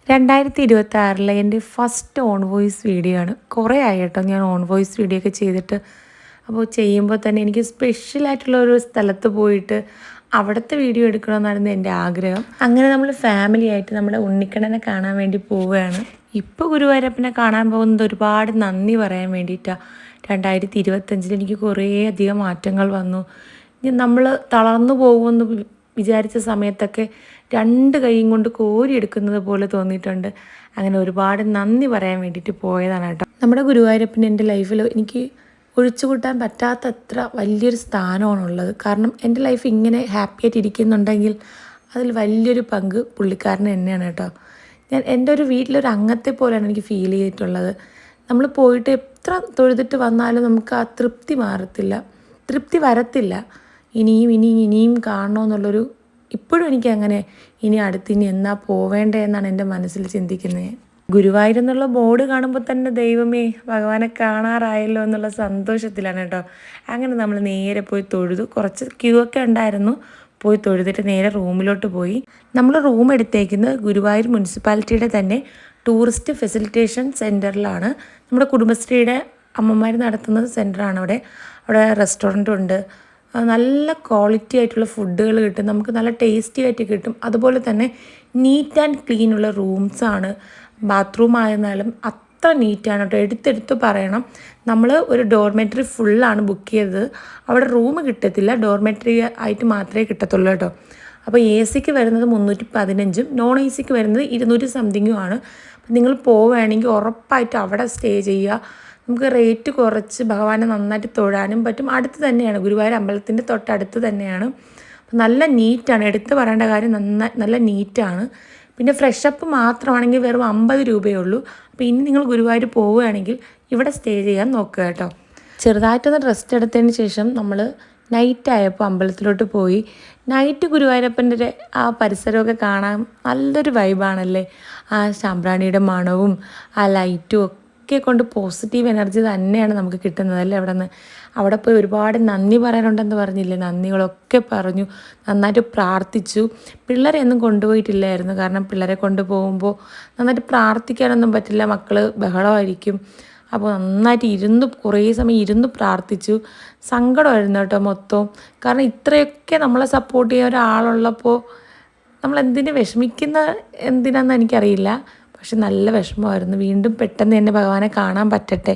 2026 എൻ്റെ first on voice video ആണ്. കുറേ ആയി കേട്ടോ ഞാൻ ഓൺ വോയിസ് വീഡിയോ ഒക്കെ ചെയ്തിട്ട്. അപ്പോൾ ചെയ്യുമ്പോൾ തന്നെ എനിക്ക് സ്പെഷ്യലായിട്ടുള്ള ഒരു സ്ഥലത്ത് പോയിട്ട് അവിടുത്തെ വീഡിയോ എടുക്കണമെന്നായിരുന്നു എൻ്റെ ആഗ്രഹം. അങ്ങനെ നമ്മൾ ഫാമിലി ആയിട്ട് നമ്മുടെ ഉണ്ണിക്കണ്ണനെ കാണാൻ വേണ്ടി പോവുകയാണ്. ഇപ്പോൾ ഗുരുവായൂരപ്പനെ കാണാൻ പോകുന്നത് ഒരുപാട് നന്ദി പറയാൻ വേണ്ടിയിട്ടാണ്. 2025 എനിക്ക് കുറേ അധികം മാറ്റങ്ങൾ വന്നു. നമ്മൾ തളർന്നു പോകുമെന്ന് വിചാരിച്ച സമയത്തൊക്കെ രണ്ട് കൈയും കൊണ്ട് കോരിയെടുക്കുന്നത് പോലെ തോന്നിയിട്ടുണ്ട്. അങ്ങനെ ഒരുപാട് നന്ദി പറയാൻ വേണ്ടിയിട്ട് പോയതാണ് കേട്ടോ. നമ്മുടെ ഗുരുവായൂരപ്പൻ എൻ്റെ ലൈഫിൽ എനിക്ക് ഒഴിച്ചുകൂട്ടാൻ പറ്റാത്തത്ര വലിയൊരു സ്ഥാനമാണുള്ളത്. കാരണം എൻ്റെ ലൈഫ് ഇങ്ങനെ ഹാപ്പി ആയിട്ട് ഇരിക്കുന്നുണ്ടെങ്കിൽ അതിൽ വലിയൊരു പങ്ക് പുള്ളിക്കാരന് തന്നെയാണ് കേട്ടോ. ഞാൻ എൻ്റെ ഒരു വീട്ടിലൊരു അംഗത്തെ പോലെയാണ് എനിക്ക് ഫീൽ ചെയ്തിട്ടുള്ളത്. നമ്മൾ പോയിട്ട് എത്ര തൊഴുതിട്ട് വന്നാലും നമുക്ക് ആ തൃപ്തി മാറത്തില്ല, തൃപ്തി വരത്തില്ല. ഇനിയും കാണണമെന്നുള്ളൊരു ഇപ്പോഴും എനിക്ക് അങ്ങനെ ഇനി എന്നാ പോവേണ്ടേ എന്നാണ് എൻ്റെ മനസ്സിൽ ചിന്തിക്കുന്നത്. ഗുരുവായൂർ എന്നുള്ള ബോർഡ് കാണുമ്പോൾ തന്നെ ദൈവമേ ഭഗവാനെ കാണാറായല്ലോ എന്നുള്ള സന്തോഷത്തിലാണ് കേട്ടോ. അങ്ങനെ നമ്മൾ നേരെ പോയി തൊഴുതു. കുറച്ച് ക്യൂ ഒക്കെ ഉണ്ടായിരുന്നു. പോയി തൊഴുതിട്ട് നേരെ റൂമിലോട്ട് പോയി. നമ്മൾ റൂം എടുത്തേക്കുന്നത് ഗുരുവായൂർ മുനിസിപ്പാലിറ്റിയുടെ തന്നെ ടൂറിസ്റ്റ് ഫെസിലിറ്റേഷൻ സെൻറ്ററിലാണ്. നമ്മുടെ കുടുംബശ്രീയുടെ അമ്മമാർ നടത്തുന്ന സെൻറ്ററാണ് അവിടെ റെസ്റ്റോറൻറ്റും ഉണ്ട്. നല്ല ക്വാളിറ്റി ആയിട്ടുള്ള ഫുഡുകൾ കിട്ടും, നമുക്ക് നല്ല ടേസ്റ്റി ആയിട്ട് കിട്ടും. അതുപോലെ തന്നെ നീറ്റ് ആൻഡ് ക്ലീൻ ഉള്ള റൂംസാണ്. ബാത്റൂം ആയിരുന്നാലും അത്ര നീറ്റാണ് കേട്ടോ. എടുത്തെടുത്ത് പറയണം. നമ്മൾ ഒരു ഡോർമെറ്ററി ഫുള്ളാണ് ബുക്ക് ചെയ്തത്. അവിടെ റൂം കിട്ടത്തില്ല, ഡോർമെറ്ററി ആയിട്ട് മാത്രമേ കിട്ടത്തുള്ളൂ കേട്ടോ. അപ്പോൾ എ സിക്ക് വരുന്നത് 315, നോൺ എ സിക്ക് വരുന്നത് 200 സംതിങ്ങും ആണ്. അപ്പം നിങ്ങൾ പോവുകയാണെങ്കിൽ ഉറപ്പായിട്ട് അവിടെ സ്റ്റേ ചെയ്യുക. നമുക്ക് റേറ്റ് കുറച്ച് ഭഗവാനെ നന്നായിട്ട് തൊഴാനും പറ്റും. അടുത്ത് തന്നെയാണ്, ഗുരുവായൂർ അമ്പലത്തിൻ്റെ തൊട്ടടുത്ത് തന്നെയാണ്. അപ്പം നല്ല നീറ്റാണ്, എടുത്ത് പറയേണ്ട കാര്യം, നല്ല നീറ്റാണ്. പിന്നെ ഫ്രഷപ്പ് മാത്രമാണെങ്കിൽ വെറും 50 രൂപയേ ഉള്ളൂ. അപ്പോൾ ഇനി നിങ്ങൾ ഗുരുവായൂർ പോവുകയാണെങ്കിൽ ഇവിടെ സ്റ്റേ ചെയ്യാൻ നോക്കുക കേട്ടോ. ചെറുതായിട്ടൊന്ന് റെസ്റ്റ് എടുത്തതിന് ശേഷം നമ്മൾ നൈറ്റ് ആയപ്പോൾ അമ്പലത്തിലോട്ട് പോയി. നൈറ്റ് ഗുരുവായൂരപ്പൻ്റെ ആ പരിസരമൊക്കെ കാണാൻ നല്ലൊരു വൈബാണല്ലേ. ആ സാമ്പ്രാണിയുടെ മണവും ആ ലൈറ്റും ഒക്കെ കൊണ്ട് പോസിറ്റീവ് എനർജി തന്നെയാണ് നമുക്ക് കിട്ടുന്നത് അല്ലേ. അവിടെ പോയി ഒരുപാട് നന്ദി പറയാനുണ്ടെന്ന് പറഞ്ഞില്ലേ, നന്ദികളൊക്കെ പറഞ്ഞു. നന്നായിട്ട് പ്രാർത്ഥിച്ചു. പിള്ളേരെയൊന്നും കൊണ്ടുപോയിട്ടില്ലായിരുന്നു, കാരണം പിള്ളേരെ കൊണ്ടുപോകുമ്പോൾ നന്നായിട്ട് പ്രാർത്ഥിക്കാനൊന്നും പറ്റില്ല, മക്കൾ ബഹളമായിരിക്കും. അപ്പോൾ നന്നായിട്ട് കുറേ സമയം ഇരുന്ന് പ്രാർത്ഥിച്ചു. സങ്കടമായിരുന്നു കേട്ടോ മൊത്തം. കാരണം ഇത്രയൊക്കെ നമ്മളെ സപ്പോർട്ട് ചെയ്യാൻ ഒരാളുള്ളപ്പോൾ നമ്മൾ എന്തിനാണെന്ന് എനിക്കറിയില്ല. പക്ഷെ നല്ല വിഷമമായിരുന്നു. വീണ്ടും പെട്ടെന്ന് തന്നെ ഭഗവാനെ കാണാൻ പറ്റട്ടെ.